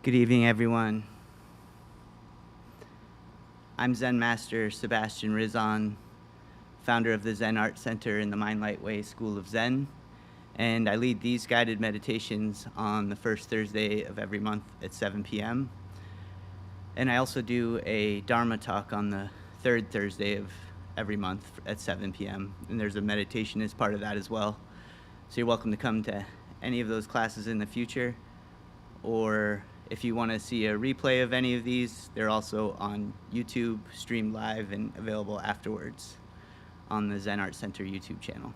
Good evening, everyone. I'm Zen Master Sebastian Rizzon, founder of the Zen Art Center in the Mind Light Way School of Zen, and I lead these guided meditations on the first Thursday of every month at 7 p.m. And I also do a Dharma talk on the third Thursday of every month at 7 p.m. And there's a meditation as part of that as well. So you're welcome to come to any of those classes in the future, or if you want to see a replay of any of these, they're also on YouTube, streamed live, and available afterwards on the Zen Art Center YouTube channel.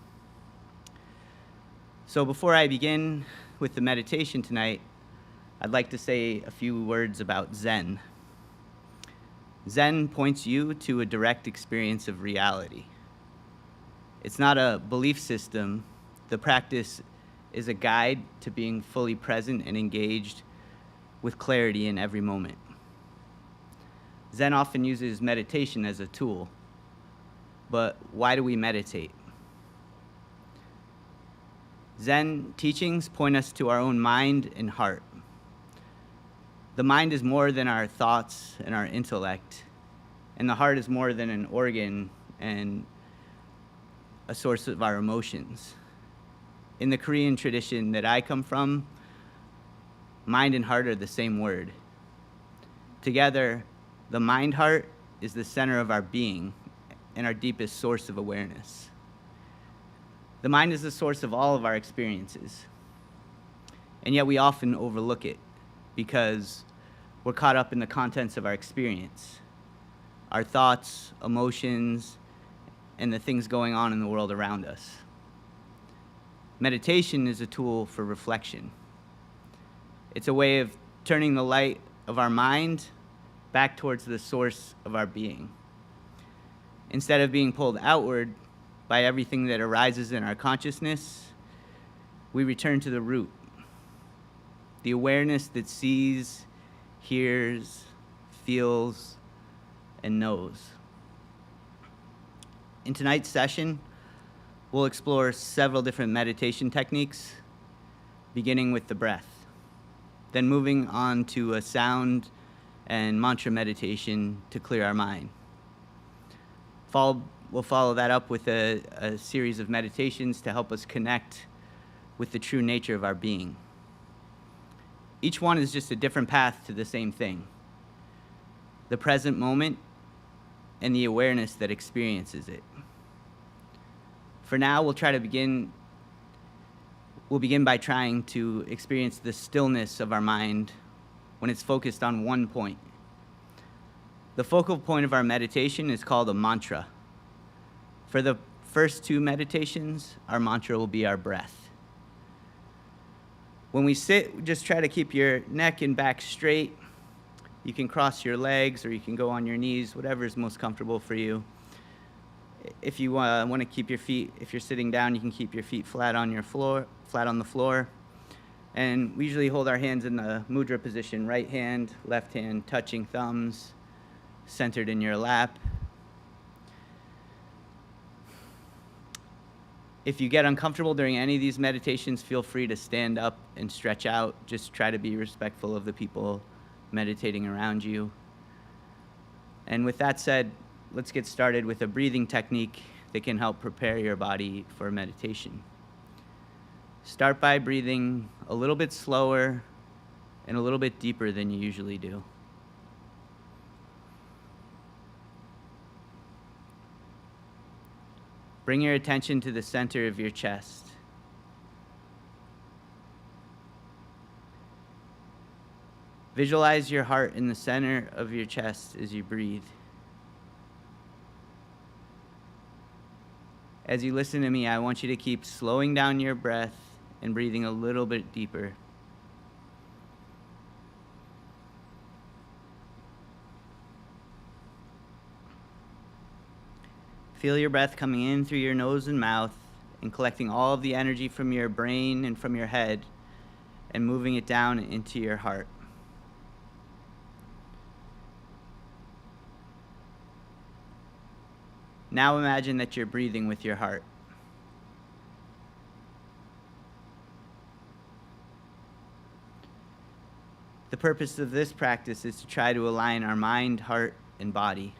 So before I begin with the meditation tonight, I'd like to say a few words about Zen. Zen points you to a direct experience of reality. It's not a belief system. The practice is a guide to being fully present and engaged with clarity in every moment. Zen often uses meditation as a tool, but why do we meditate? Zen teachings point us to our own mind and heart. The mind is more than our thoughts and our intellect, and the heart is more than an organ and a source of our emotions. In the Korean tradition that I come from, mind and heart are the same word. Together, the mind-heart is the center of our being and our deepest source of awareness. The mind is the source of all of our experiences, and yet we often overlook it because we're caught up in the contents of our experience, our thoughts, emotions, and the things going on in the world around us. Meditation is a tool for reflection. It's a way of turning the light of our mind back towards the source of our being. Instead of being pulled outward by everything that arises in our consciousness, we return to the root, the awareness that sees, hears, feels, and knows. In tonight's session, we'll explore several different meditation techniques, beginning with the breath, then moving on to a sound and mantra meditation to clear our mind. We'll follow that up with a series of meditations to help us connect with the true nature of our being. Each one is just a different path to the same thing, the present moment and the awareness that experiences it. For now, we'll begin by trying to experience the stillness of our mind when it's focused on one point. The focal point of our meditation is called a mantra. For the first two meditations, our mantra will be our breath. When we sit, just try to keep your neck and back straight. You can cross your legs or you can go on your knees, whatever is most comfortable for you. If you want to keep your feet, if you're sitting down, you can keep your feet flat on the floor. And we usually hold our hands in the mudra position, right hand, left hand, touching thumbs, centered in your lap. If you get uncomfortable during any of these meditations, feel free to stand up and stretch out. Just try to be respectful of the people meditating around you. And with that said, let's get started with a breathing technique that can help prepare your body for meditation. Start by breathing a little bit slower and a little bit deeper than you usually do. Bring your attention to the center of your chest. Visualize your heart in the center of your chest as you breathe. As you listen to me, I want you to keep slowing down your breath and breathing a little bit deeper. Feel your breath coming in through your nose and mouth and collecting all of the energy from your brain and from your head and moving it down into your heart. Now imagine that you're breathing with your heart. The purpose of this practice is to try to align our mind, heart, and body.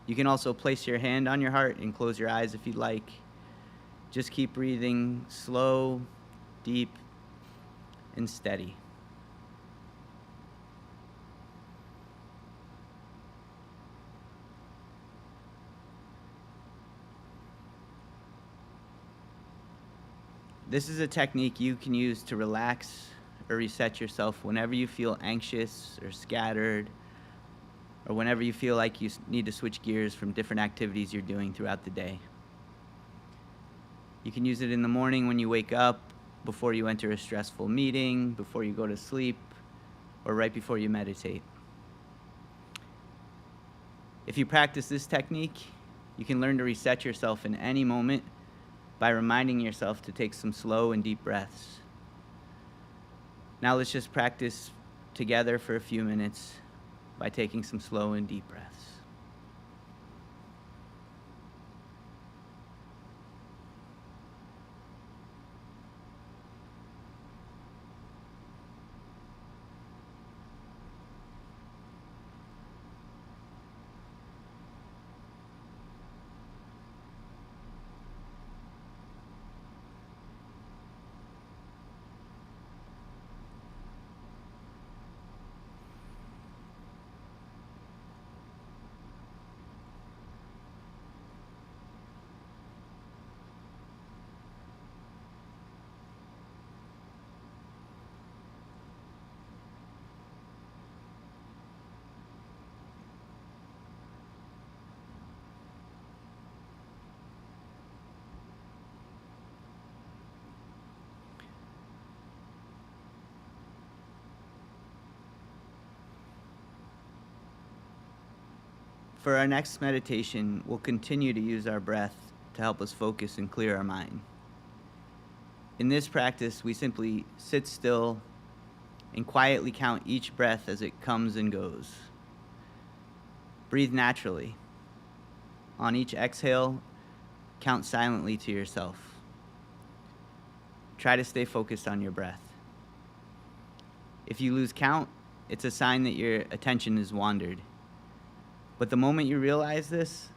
You can also place your hand on your heart and close your eyes if you'd like. Just keep breathing slow, deep, and steady. This is a technique you can use to relax or reset yourself whenever you feel anxious or scattered, or whenever you feel like you need to switch gears from different activities you're doing throughout the day. You can use it in the morning when you wake up, before you enter a stressful meeting, before you go to sleep, or right before you meditate. If you practice this technique, you can learn to reset yourself in any moment by reminding yourself to take some slow and deep breaths. Now let's just practice together for a few minutes by taking some slow and deep breaths. For our next meditation, we'll continue to use our breath to help us focus and clear our mind. In this practice, we simply sit still and quietly count each breath as it comes and goes. Breathe naturally. On each exhale, count silently to yourself. Try to stay focused on your breath. If you lose count, it's a sign that your attention has wandered. But the moment you realize this,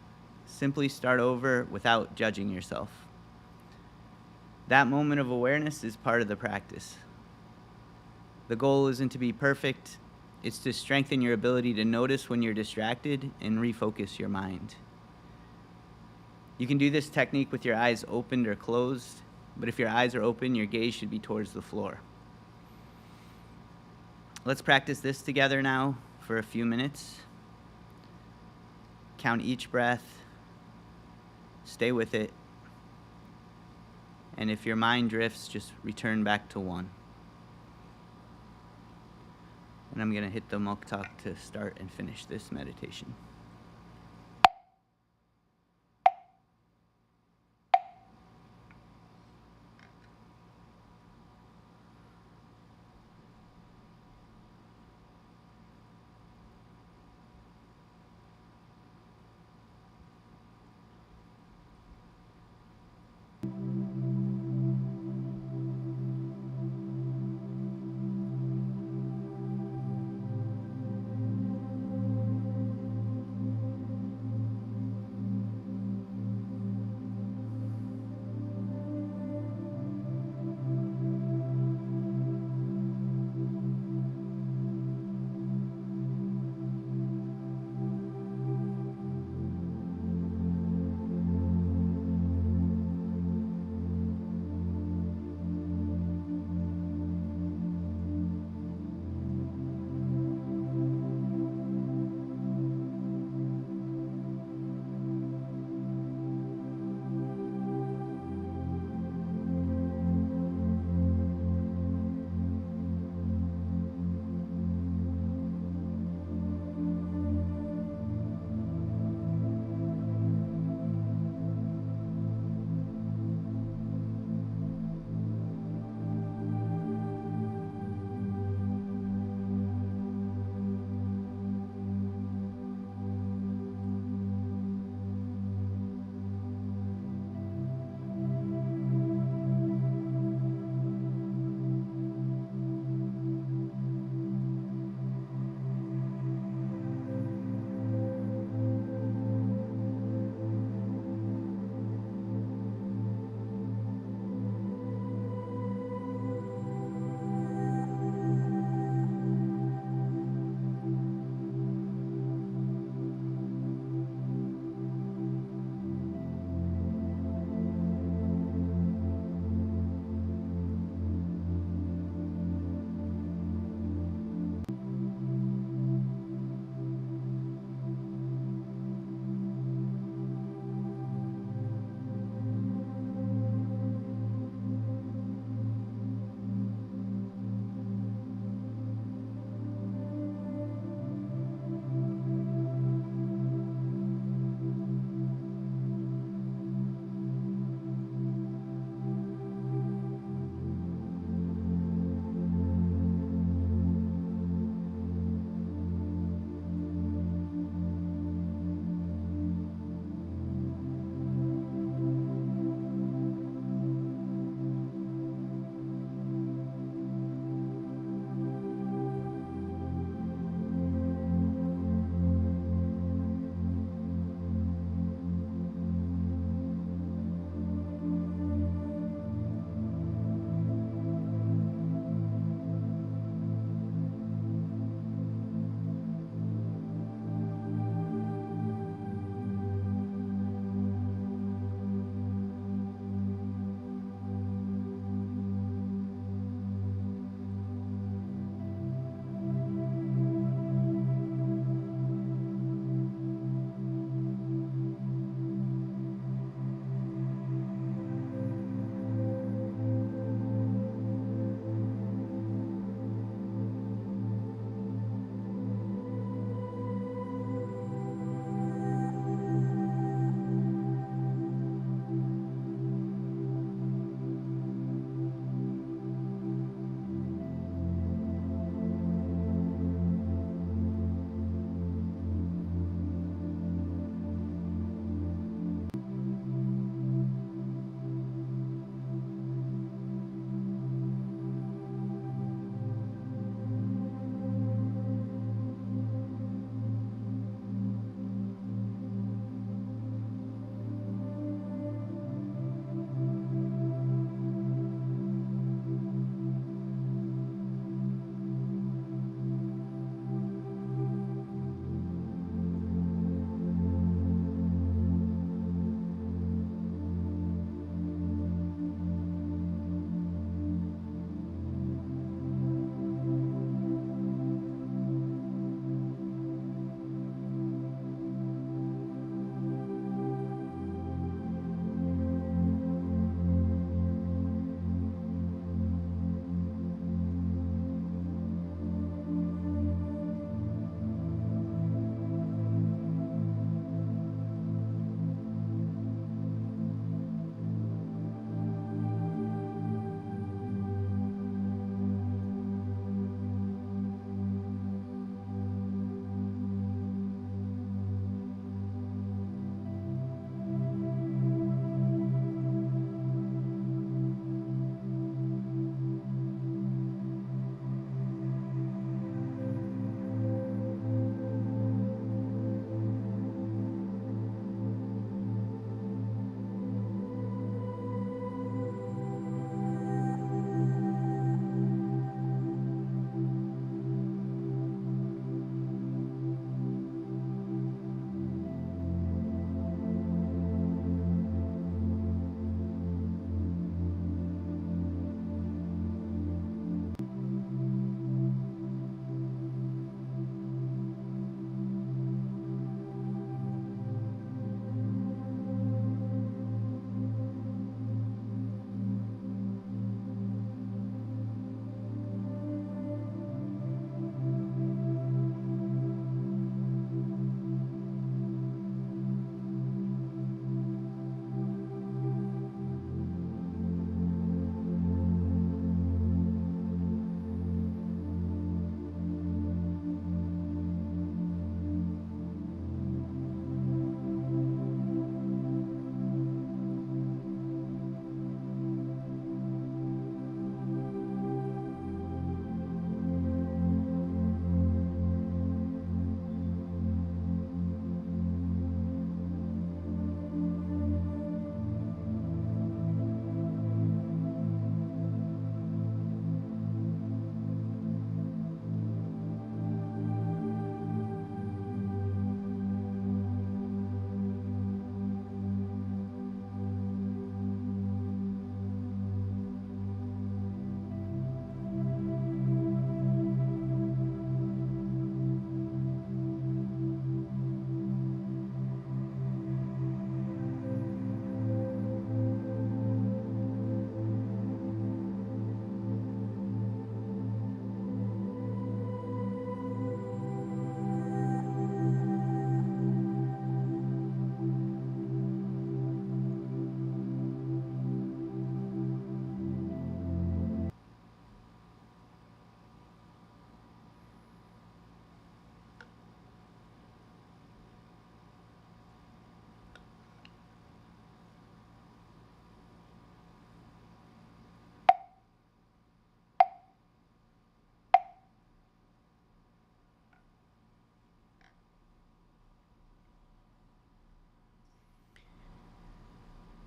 simply start over without judging yourself. That moment of awareness is part of the practice. The goal isn't to be perfect, it's to strengthen your ability to notice when you're distracted and refocus your mind. You can do this technique with your eyes opened or closed, but if your eyes are open, your gaze should be towards the floor. Let's practice this together now for a few minutes. Count each breath, stay with it, and if your mind drifts, just return back to one. And I'm going to hit the muktak to start and finish this meditation.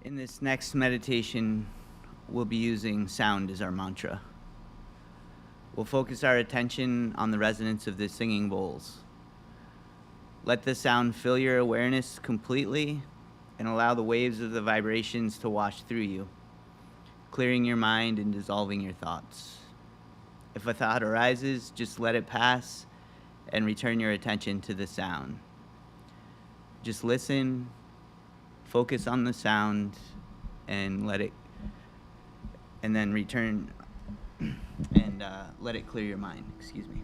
In this next meditation, we'll be using sound as our mantra. We'll focus our attention on the resonance of the singing bowls. Let the sound fill your awareness completely and allow the waves of the vibrations to wash through you, clearing your mind and dissolving your thoughts. If a thought arises, just let it pass and return your attention to the sound. Just listen, focus on the sound, and then return and let it clear your mind. Excuse me.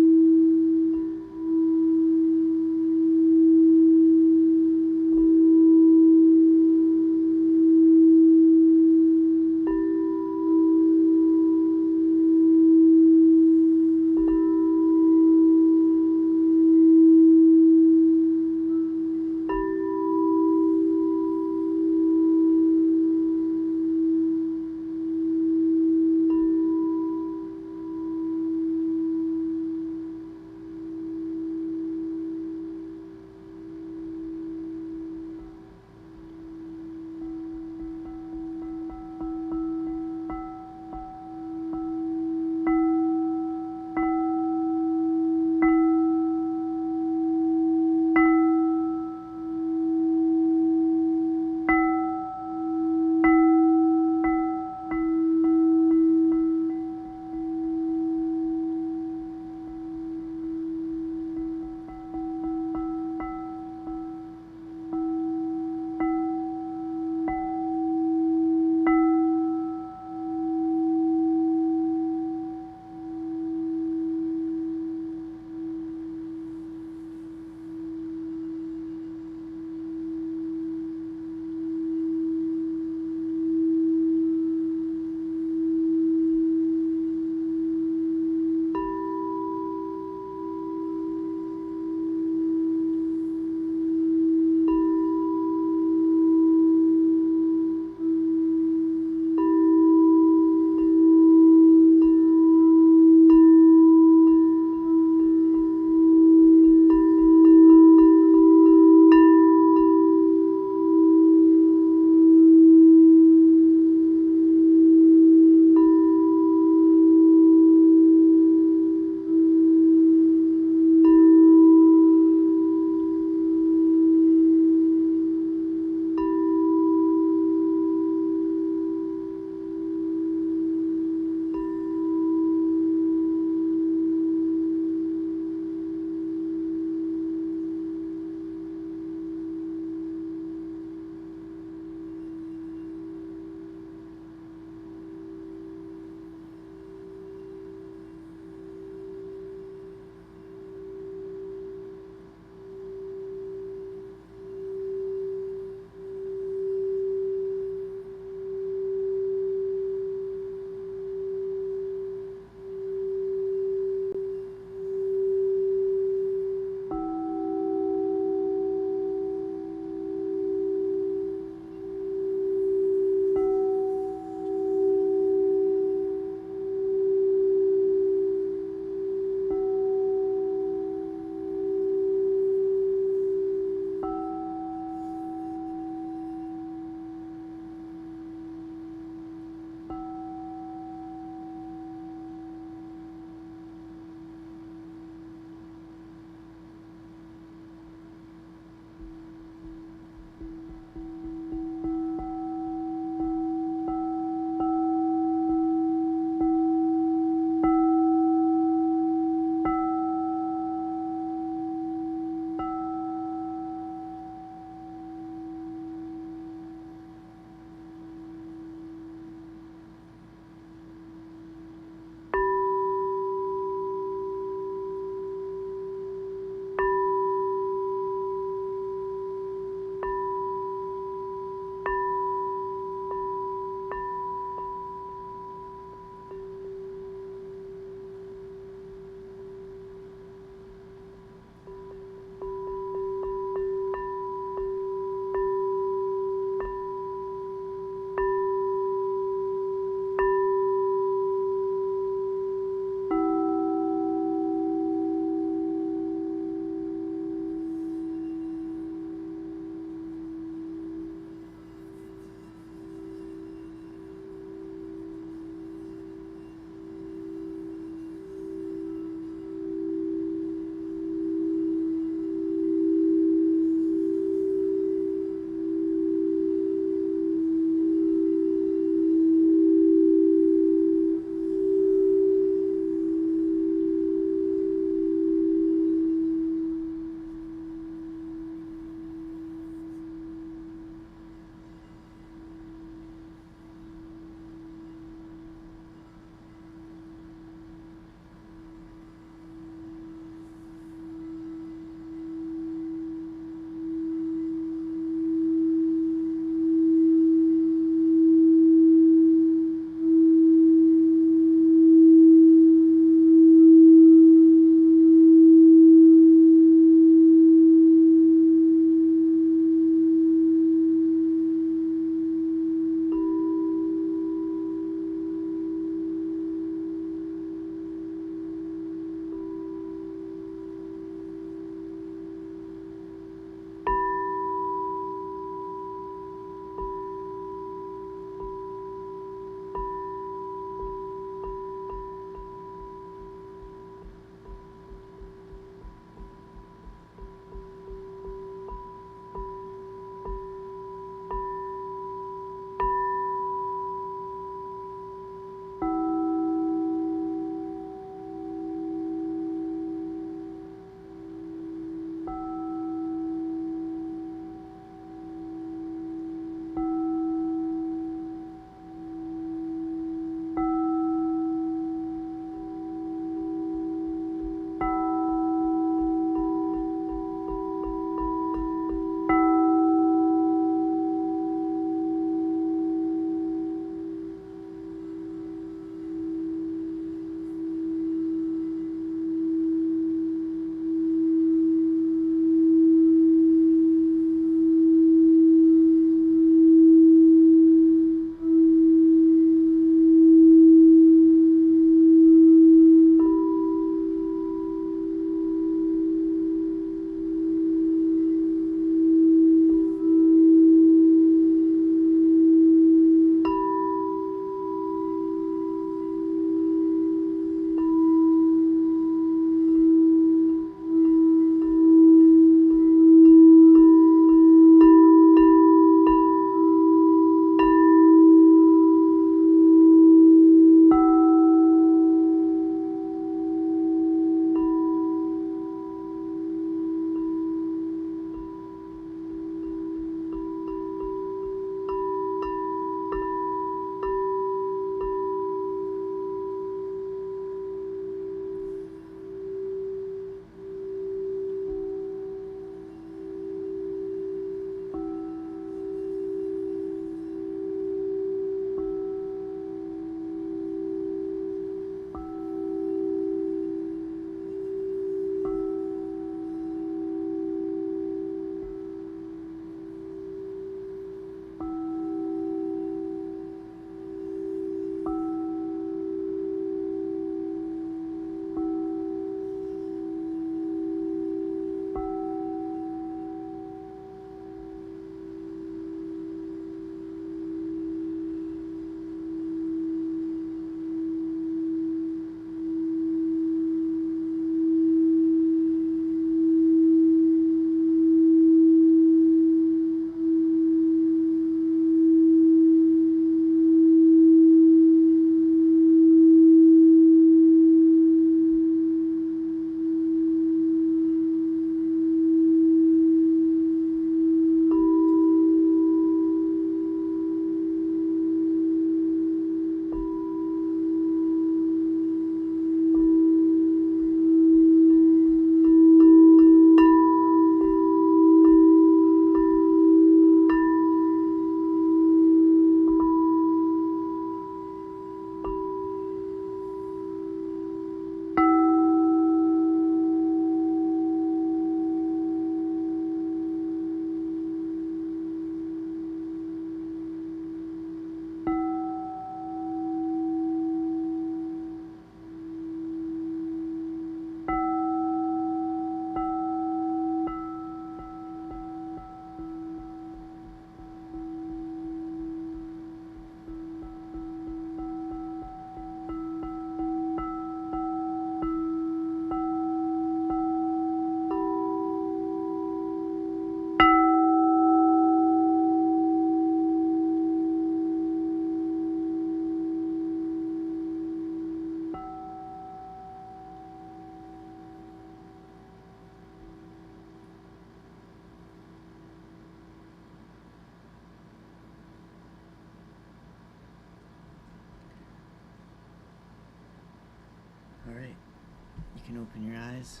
can open your eyes.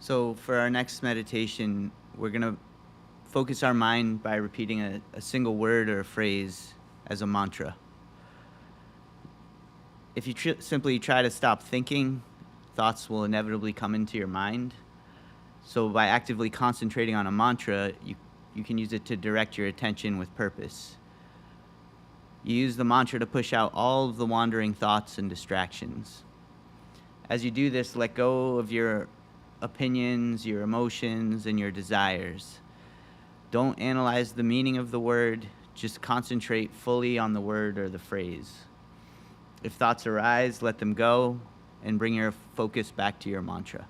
So for our next meditation, we're going to focus our mind by repeating a single word or a phrase as a mantra. If you simply try to stop thinking, thoughts will inevitably come into your mind. So by actively concentrating on a mantra, you can use it to direct your attention with purpose. You use the mantra to push out all of the wandering thoughts and distractions. As you do this, let go of your opinions, your emotions, and your desires. Don't analyze the meaning of the word, just concentrate fully on the word or the phrase. If thoughts arise, let them go and bring your focus back to your mantra.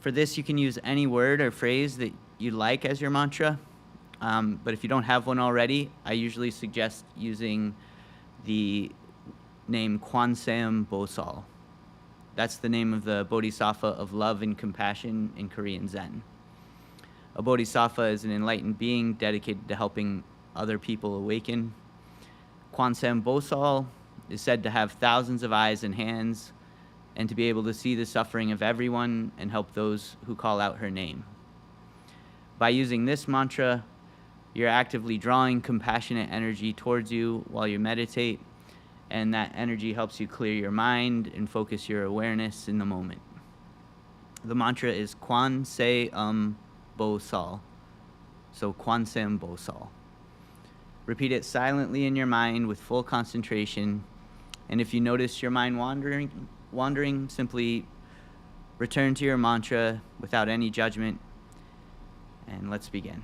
For this, you can use any word or phrase that you like as your mantra, but if you don't have one already, I usually suggest using the name Kwanseum Bosal. That's the name of the Bodhisattva of love and compassion in Korean Zen. A Bodhisattva is an enlightened being dedicated to helping other people awaken. Kwanseum Bosal is said to have thousands of eyes and hands and to be able to see the suffering of everyone and help those who call out her name. By using this mantra, you're actively drawing compassionate energy towards you while you meditate, and that energy helps you clear your mind and focus your awareness in the moment. The mantra is Kwanseum Bosal. So Kwanseum Bosal. Repeat it silently in your mind with full concentration, and if you notice your mind wandering, simply return to your mantra without any judgment, and let's begin.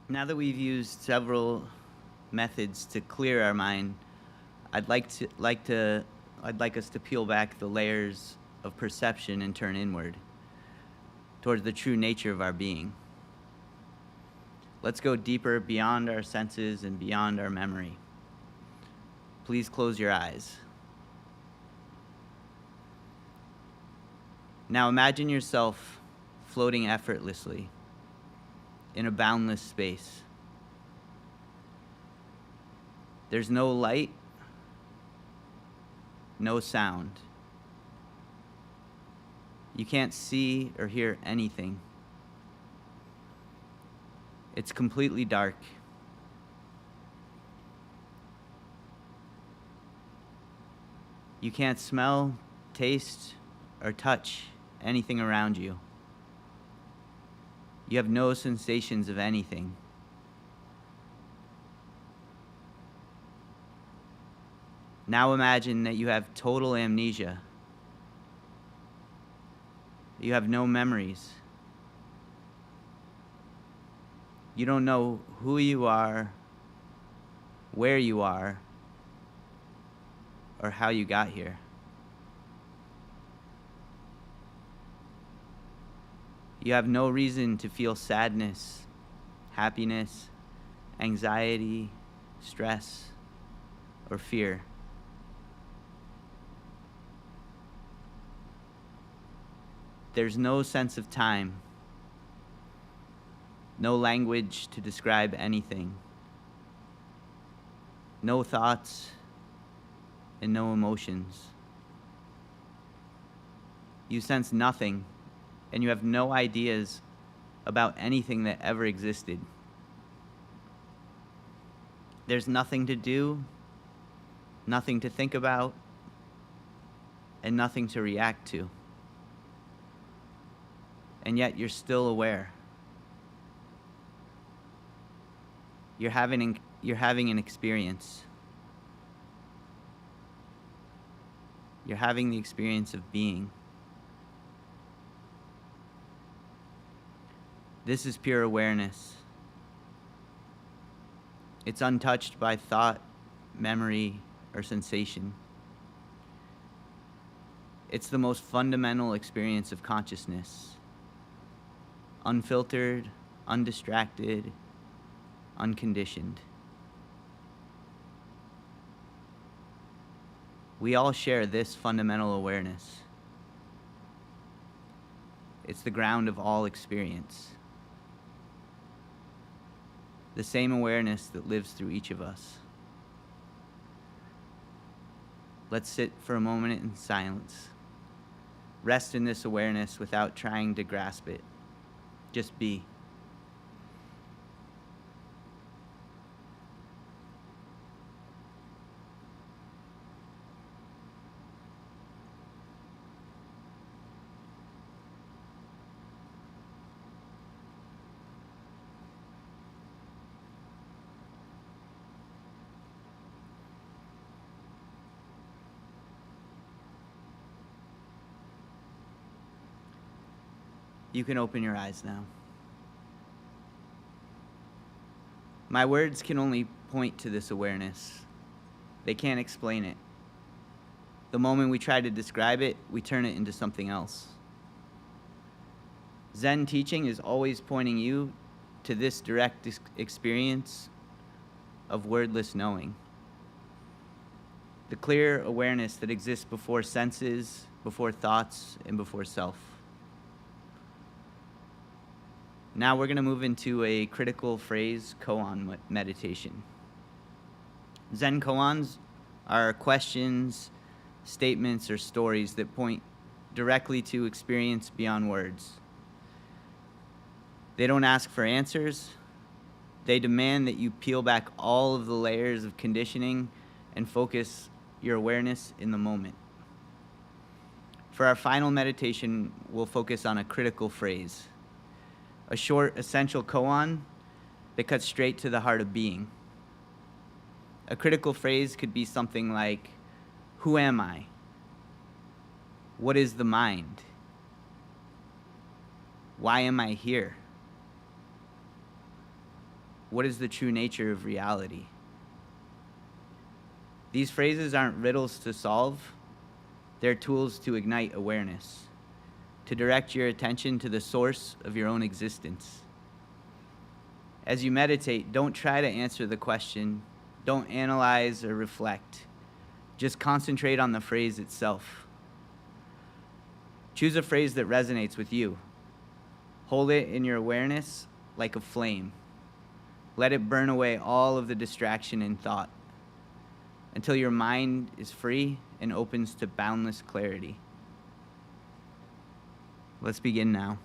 Now that we've used several methods to clear our mind, I'd like us to peel back the layers of perception and turn inward towards the true nature of our being. Let's go deeper beyond our senses and beyond our memory. Please close your eyes. Now imagine yourself floating effortlessly in a boundless space. There's no light, no sound. You can't see or hear anything. It's completely dark. You can't smell, taste, or touch anything around you. You have no sensations of anything. Now imagine that you have total amnesia. You have no memories. You don't know who you are, where you are, or how you got here. You have no reason to feel sadness, happiness, anxiety, stress, or fear. There's no sense of time, no language to describe anything, no thoughts, and no emotions. You sense nothing, and you have no ideas about anything that ever existed. There's nothing to do, nothing to think about, and nothing to react to. And yet you're still aware. You're having an experience. You're having the experience of being. This is pure awareness. It's untouched by thought, memory, or sensation. It's the most fundamental experience of consciousness. Unfiltered, undistracted, unconditioned. We all share this fundamental awareness. It's the ground of all experience. The same awareness that lives through each of us. Let's sit for a moment in silence. Rest in this awareness without trying to grasp it. Just be. You can open your eyes now. My words can only point to this awareness. They can't explain it. The moment we try to describe it, we turn it into something else. Zen teaching is always pointing you to this direct experience of wordless knowing. The clear awareness that exists before senses, before thoughts, and before self. Now we're going to move into a critical phrase koan meditation. Zen koans are questions, statements, or stories that point directly to experience beyond words. They don't ask for answers. They demand that you peel back all of the layers of conditioning and focus your awareness in the moment. For our final meditation, we'll focus on a critical phrase. A short, essential koan that cuts straight to the heart of being. A critical phrase could be something like, who am I? What is the mind? Why am I here? what is the true nature of reality? These phrases aren't riddles to solve. They're tools to ignite awareness, to direct your attention to the source of your own existence. As you meditate, don't try to answer the question. Don't analyze or reflect. Just concentrate on the phrase itself. Choose a phrase that resonates with you. Hold it in your awareness like a flame. Let it burn away all of the distraction and thought until your mind is free and opens to boundless clarity. Let's begin now.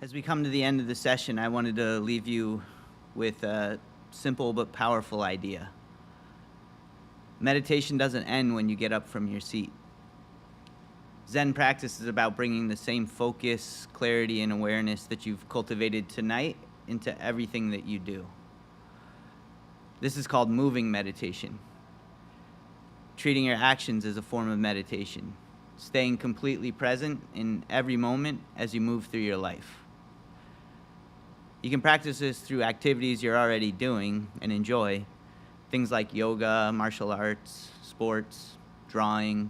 As we come to the end of the session, I wanted to leave you with a simple but powerful idea. Meditation doesn't end when you get up from your seat. Zen practice is about bringing the same focus, clarity, and awareness that you've cultivated tonight into everything that you do. This is called moving meditation. Treating your actions as a form of meditation. Staying completely present in every moment as you move through your life. You can practice this through activities you're already doing and enjoy. Things like yoga, martial arts, sports, drawing,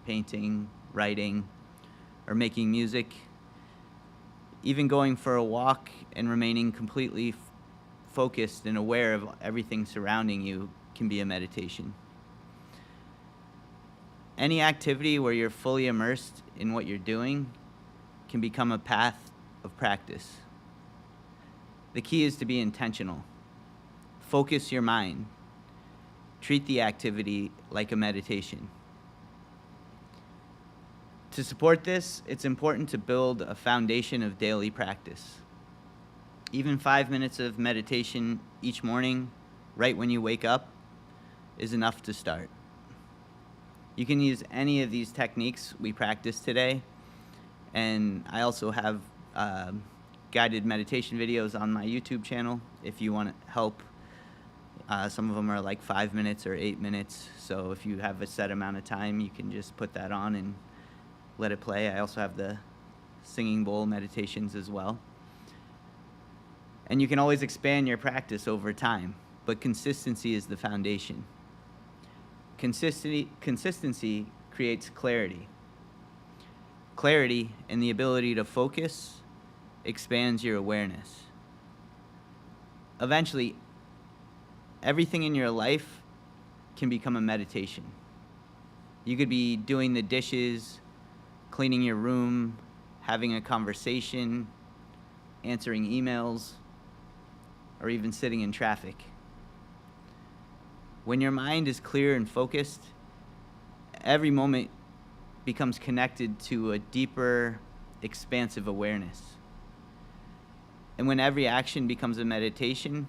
painting, writing, or making music. Even going for a walk and remaining completely focused and aware of everything surrounding you can be a meditation. Any activity where you're fully immersed in what you're doing can become a path of practice. The key is to be intentional. Focus your mind. Treat the activity like a meditation. To support this, it's important to build a foundation of daily practice. Even 5 minutes of meditation each morning, right when you wake up, is enough to start. You can use any of these techniques we practiced today, and I also have guided meditation videos on my YouTube channel if you want help. Some of them are like 5 minutes or 8 minutes, so if you have a set amount of time, you can just put that on and let it play. I also have the singing bowl meditations as well. And you can always expand your practice over time, but consistency is the foundation. Consistency creates clarity. Clarity and the ability to focus expands your awareness. Eventually, everything in your life can become a meditation. You could be doing the dishes, cleaning your room, having a conversation, answering emails, or even sitting in traffic. When your mind is clear and focused, every moment becomes connected to a deeper, expansive awareness. And when every action becomes a meditation,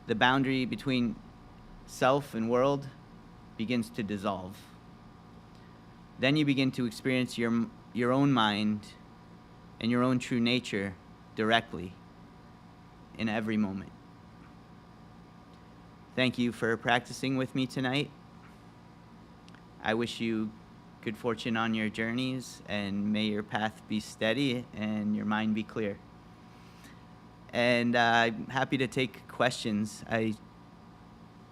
the boundary between self and world begins to dissolve. Then you begin to experience your own mind and your own true nature directly in every moment. Thank you for practicing with me tonight. I wish you good fortune on your journeys, and may your path be steady and your mind be clear. And I'm happy to take questions. I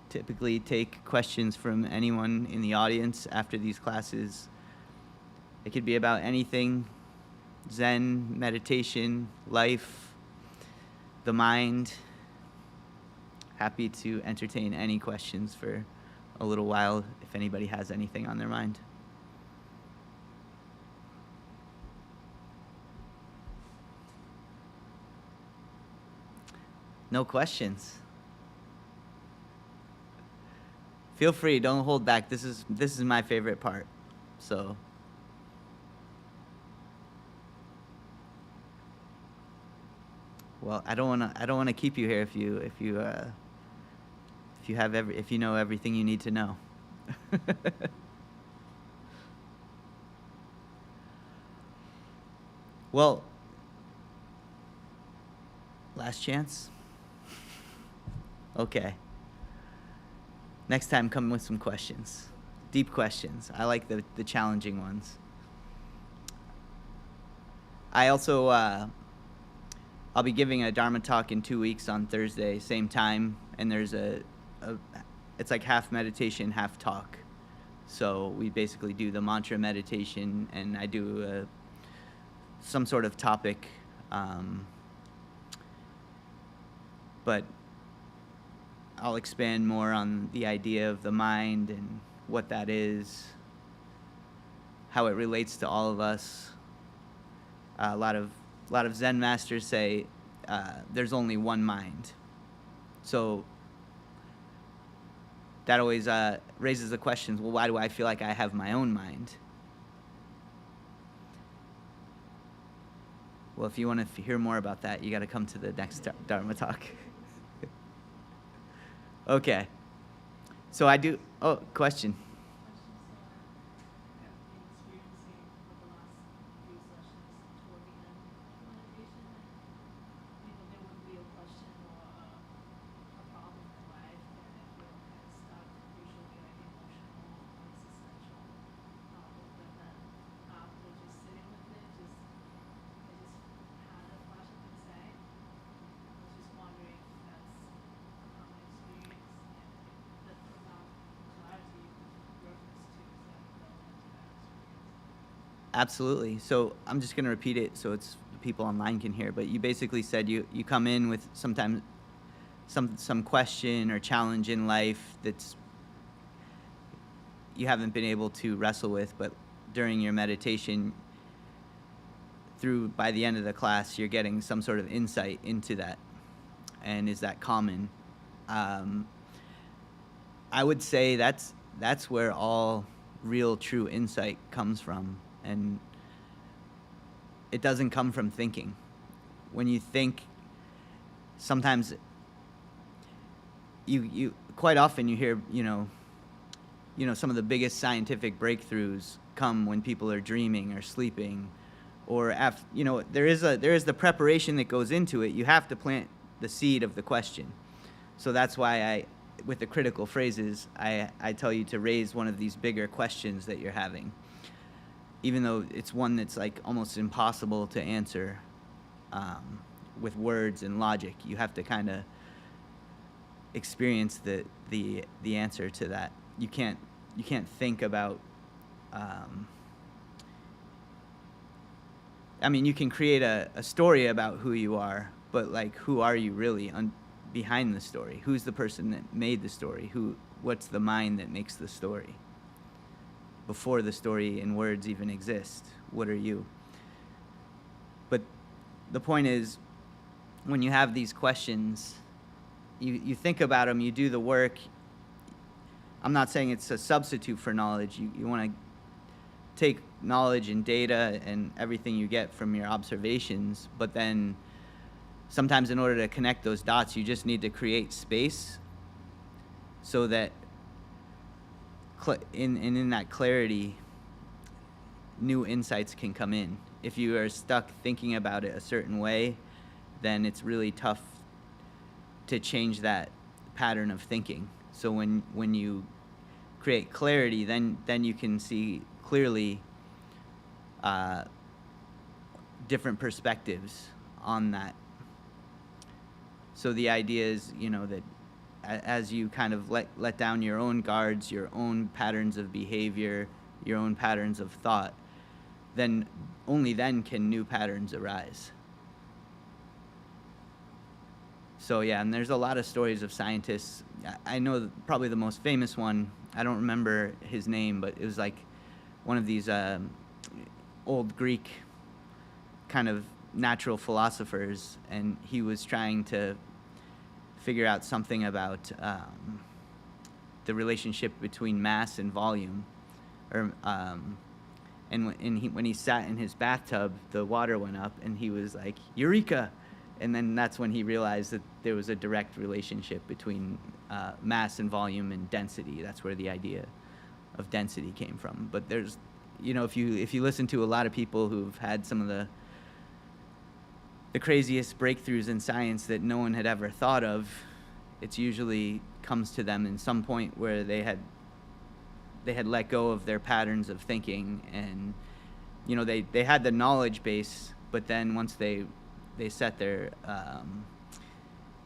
typically take questions from anyone in the audience after these classes. It could be about anything: Zen, meditation, life, the mind. Happy to entertain any questions for a little while if anybody has anything on their mind. No questions? Feel free, don't hold back. This is my favorite part. So well, I don't want to keep you here if you know everything you need to know. Well, last chance? Okay. Next time, come with some questions. Deep questions. I like the challenging ones. I also, I'll be giving a Dharma talk in 2 weeks on Thursday, same time, and there's it's like half meditation, half talk. So we basically do the mantra meditation, and I do some sort of topic, but I'll expand more on the idea of the mind and what that is, how it relates to all of us. A lot of Zen masters say there's only one mind. So that always raises the questions, well, why do I feel like I have my own mind? Well, if you want to hear more about that, you got to come to the next Dharma talk. Okay. So I do. Oh, question. Absolutely. So I'm just going to repeat it so it's people online can hear. But you basically said you come in with sometimes some question or challenge in life that's you haven't been able to wrestle with, but during your meditation, by the end of the class, you're getting some sort of insight into that. And is that common? I would say that's where all real, true insight comes from. And it doesn't come from thinking. When you think, sometimes you quite often you hear, some of the biggest scientific breakthroughs come when people are dreaming or sleeping, or there is the preparation that goes into it. You have to plant the seed of the question. So that's why with the critical phrases, I tell you to raise one of these bigger questions that you're having, even though it's one that's like almost impossible to answer with words and logic. You have to kind of experience the answer to that. You can't think about. You can create a story about who you are, but like, who are you really behind the story? Who's the person that made the story? What's the mind that makes the story? Before the story in words even exist, what are you? But the point is, when you have these questions, you think about them, you do the work. I'm not saying it's a substitute for knowledge. You want to take knowledge and data and everything you get from your observations, but then sometimes in order to connect those dots, you just need to create space so that in that clarity, new insights can come in. If you are stuck thinking about it a certain way, then it's really tough to change that pattern of thinking. So when you create clarity, then you can see clearly different perspectives on that. So the idea is, that as you kind of let down your own guards, your own patterns of behavior, your own patterns of thought, then only then can new patterns arise. So yeah, and there's a lot of stories of scientists. I know probably the most famous one, I don't remember his name, but it was like one of these old Greek kind of natural philosophers, and he was trying to figure out something about the relationship between mass and volume, and when he sat in his bathtub, the water went up, and he was like, "Eureka!" And then that's when he realized that there was a direct relationship between mass and volume and density. That's where the idea of density came from. But there's, if you listen to a lot of people who've had some of the craziest breakthroughs in science that no one had ever thought of, it's usually comes to them in some point where they had let go of their patterns of thinking, and they had the knowledge base, but then once they set their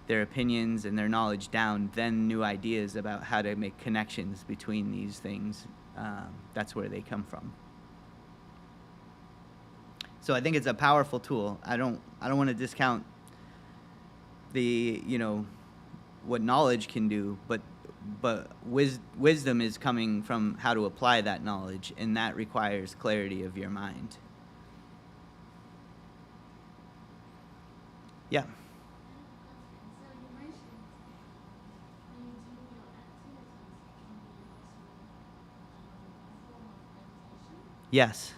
opinions and their knowledge down, then new ideas about how to make connections between these things, that's where they come from. So I think it's a powerful tool. I don't want to discount the what knowledge can do, but wisdom is coming from how to apply that knowledge, and that requires clarity of your mind. Yeah. Yes.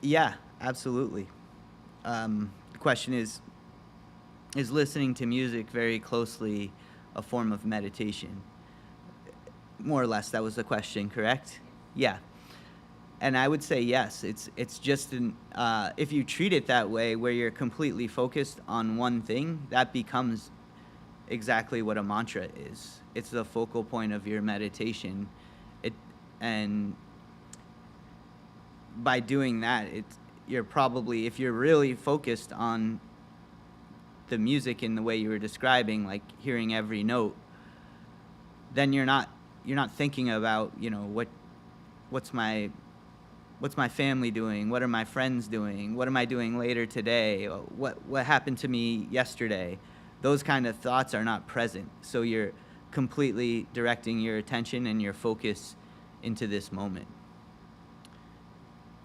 Yeah, absolutely. The question is listening to music very closely a form of meditation? More or less, that was the question, correct? Yeah. And I would say yes. It's just if you treat it that way, where you're completely focused on one thing, that becomes exactly what a mantra is. It's the focal point of your meditation. And by doing that, you're probably, if you're really focused on the music in the way you were describing, like hearing every note, then you're not thinking about, what's my family doing, what are my friends doing, what am I doing later today, what happened to me yesterday. Those kind of thoughts are not present. So you're completely directing your attention and your focus into this moment.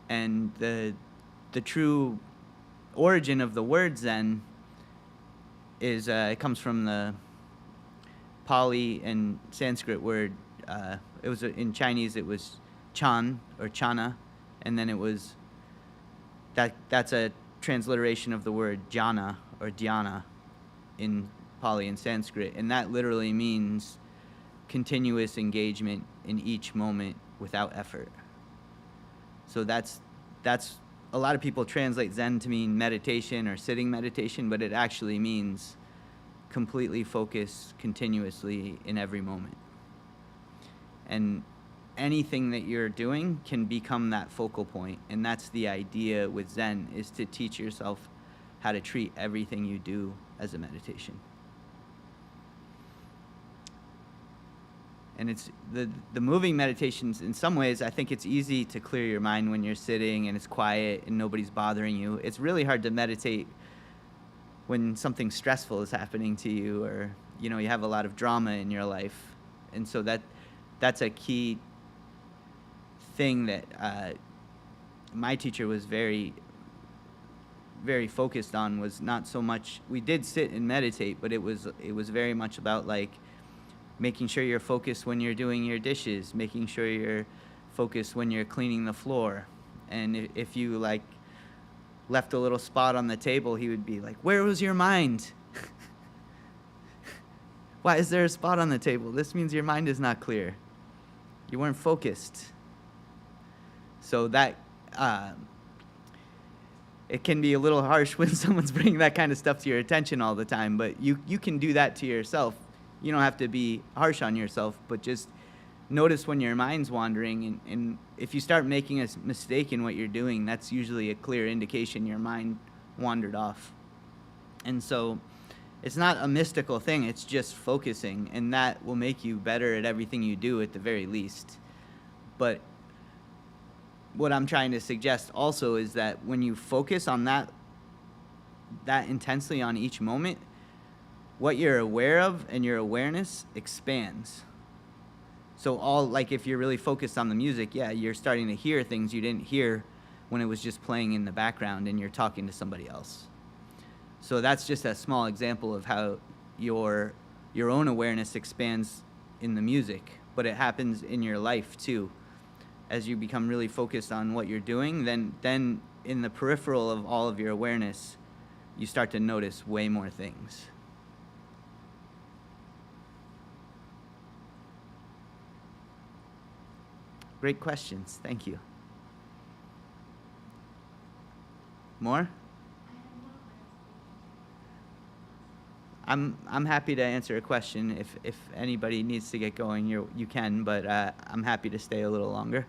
And the true origin of the word Zen is it comes from the Pali and Sanskrit word. It was in Chinese. It was chan or chana, and then it was that's a transliteration of the word jhana or dhyana in Pali and Sanskrit, and that literally means continuous engagement in each moment without effort. So that's a lot of people translate Zen to mean meditation or sitting meditation, but it actually means completely focused continuously in every moment. And anything that you're doing can become that focal point, and that's the idea with Zen, is to teach yourself how to treat everything you do as a meditation. And it's the moving meditations, in some ways, I think it's easy to clear your mind when you're sitting and it's quiet and nobody's bothering you. It's really hard to meditate when something stressful is happening to you, or you have a lot of drama in your life. And so that's a key thing that my teacher was very, very focused on. Was not so much, we did sit and meditate, but it was very much about like making sure you're focused when you're doing your dishes, making sure you're focused when you're cleaning the floor. And if you like left a little spot on the table, he would be like, "Where was your mind? Why is there a spot on the table? This means your mind is not clear. You weren't focused." So that it can be a little harsh when someone's bringing that kind of stuff to your attention all the time, but you can do that to yourself. You don't have to be harsh on yourself, but just notice when your mind's wandering, and if you start making a mistake in what you're doing, that's usually a clear indication your mind wandered off. And so it's not a mystical thing, it's just focusing, and that will make you better at everything you do at the very least. But what I'm trying to suggest also is that when you focus on that intensely on each moment, what you're aware of and your awareness expands. So like if you're really focused on the music, yeah, you're starting to hear things you didn't hear when it was just playing in the background and you're talking to somebody else. So that's just a small example of how your own awareness expands in the music, but it happens in your life too. As you become really focused on what you're doing, then in the peripheral of all of your awareness, you start to notice way more things. Great questions. Thank you. More? I'm happy to answer a question. If anybody needs to get going, you can, but I'm happy to stay a little longer.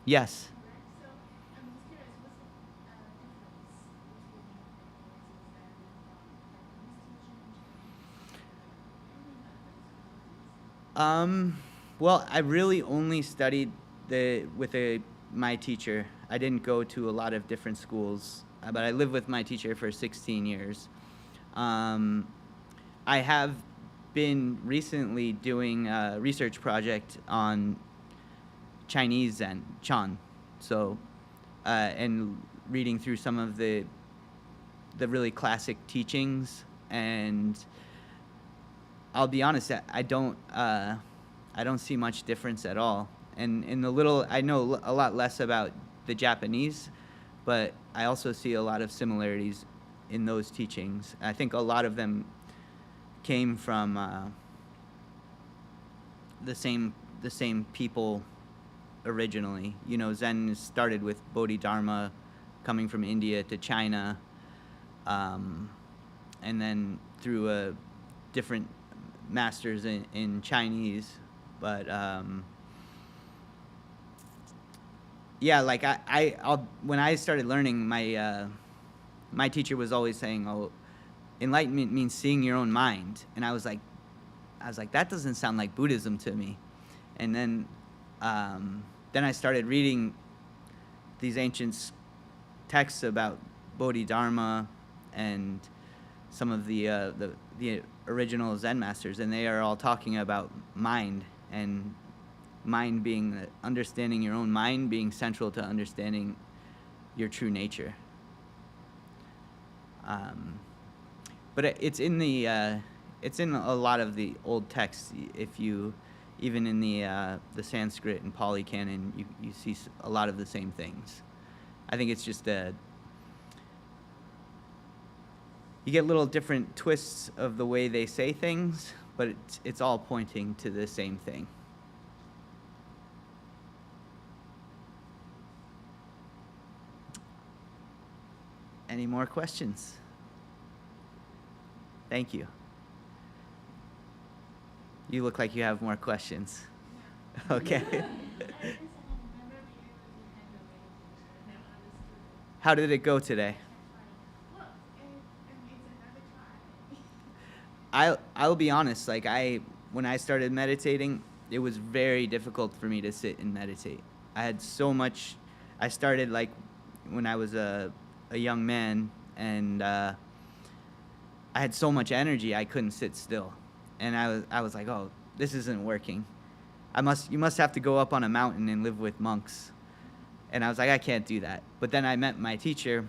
Yes. Well, I really only studied with my teacher. I didn't go to a lot of different schools, but I lived with my teacher for 16 years. I have been recently doing a research project on Chinese Zen, Chan, so and reading through some of the really classic teachings, and I'll be honest, I I don't see much difference at all. And in the little, I know a lot less about the Japanese, but I also see a lot of similarities in those teachings. I think a lot of them came from the same people originally. You know, Zen started with Bodhidharma coming from India to China, and then through different masters in Chinese. But yeah, like I'll when I started learning, my teacher was always saying, "Oh, enlightenment means seeing your own mind," and I was like, that doesn't sound like Buddhism to me. And then I started reading these ancient texts about Bodhidharma and some of the original Zen masters, and they are all talking about mind, and mind being understanding your own mind being central to understanding your true nature. But it's in a lot of the old texts. If you, even in the Sanskrit and Pali canon, you see a lot of the same things. I think it's just you get little different twists of the way they say things, but it's all pointing to the same thing. Any more questions? Thank you. You look like you have more questions. No. Okay. How did it go today? I'll be honest, like when I started meditating, it was very difficult for me to sit and meditate. I had so much. I started like when I was a young man, and I had so much energy I couldn't sit still, and I was like, oh, this isn't working. You must have to go up on a mountain and live with monks. And I was like, I can't do that. But then I met my teacher.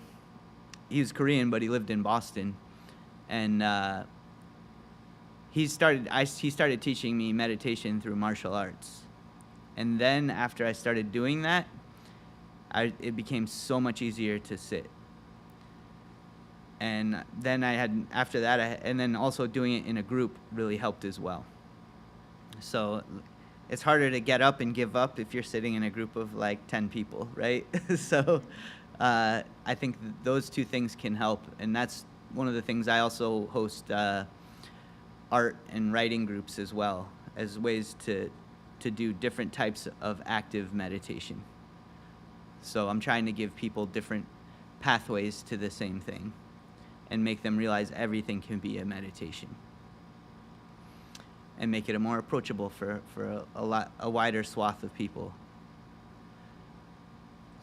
He was Korean, but he lived in Boston, and he started teaching me meditation through martial arts. And then after I started doing that, it became so much easier to sit. And then and then also doing it in a group really helped as well. So it's harder to get up and give up if you're sitting in a group of like 10 people, right? So I think those two things can help. And that's one of the things. I also host art and writing groups as well, as ways to do different types of active meditation. So I'm trying to give people different pathways to the same thing and make them realize everything can be a meditation, and make it a more approachable for a wider swath of people.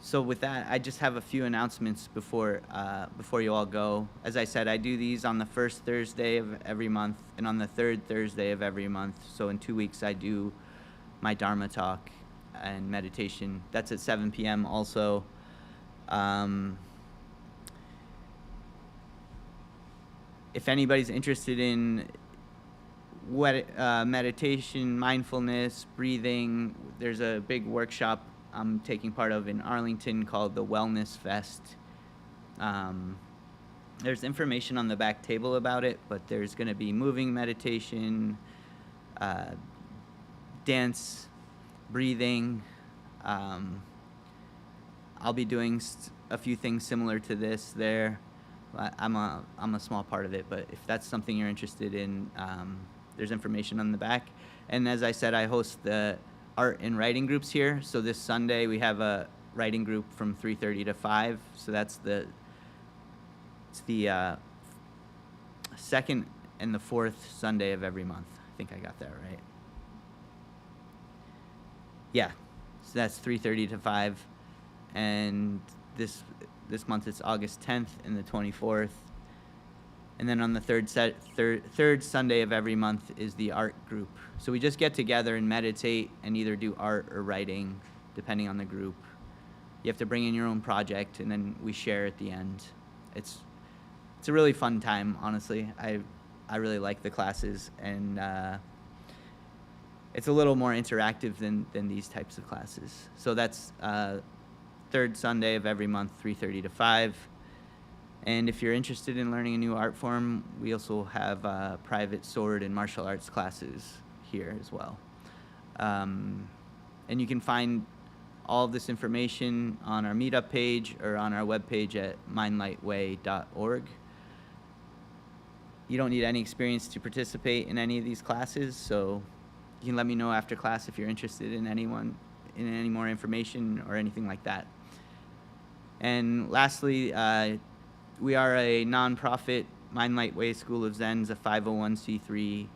So with that, I just have a few announcements before you all go. As I said, I do these on the first Thursday of every month and on the third Thursday of every month. So in 2 weeks, I do my Dharma talk and meditation. That's at 7 p.m. also. If anybody's interested in meditation, mindfulness, breathing, there's a big workshop I'm taking part of in Arlington called the Wellness Fest. There's information on the back table about it, but there's going to be moving meditation, dance, breathing. I'll be doing a few things similar to this there. I'm a small part of it, but if that's something you're interested in, there's information on the back. And as I said, I host the art and writing groups here. So this Sunday we have a writing group from 3:30 to 5. So it's the second and the fourth Sunday of every month. I think I got that right. Yeah, so that's 3:30 to 5, and this month it's August 10th and the 24th. And then on the third Sunday of every month is the art group. So we just get together and meditate and either do art or writing, depending on the group. You have to bring in your own project, and then we share at the end. It's a really fun time, honestly. I really like the classes, and it's a little more interactive than these types of classes. So that's third Sunday of every month, 3:30 to 5. And if you're interested in learning a new art form, we also have private sword and martial arts classes here as well. And you can find all of this information on our meetup page or on our webpage at mindlightway.org. You don't need any experience to participate in any of these classes, so you can let me know after class if you're interested in any more information or anything like that. And lastly, we are a nonprofit. Mind Light Way School of Zen is a 501c3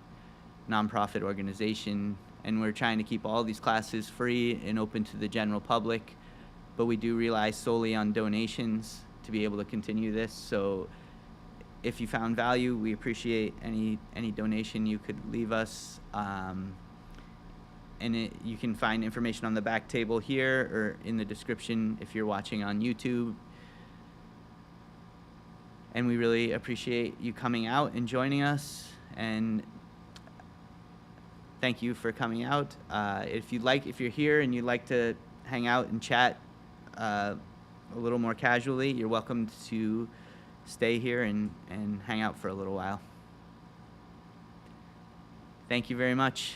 nonprofit organization, and we're trying to keep all these classes free and open to the general public, but we do rely solely on donations to be able to continue this. So if you found value, we appreciate any donation you could leave us. You can find information on the back table here or in the description if you're watching on YouTube. And we really appreciate you coming out and joining us. And thank you for coming out. If you're here and you'd like to hang out and chat a little more casually, you're welcome to stay here and hang out for a little while. Thank you very much.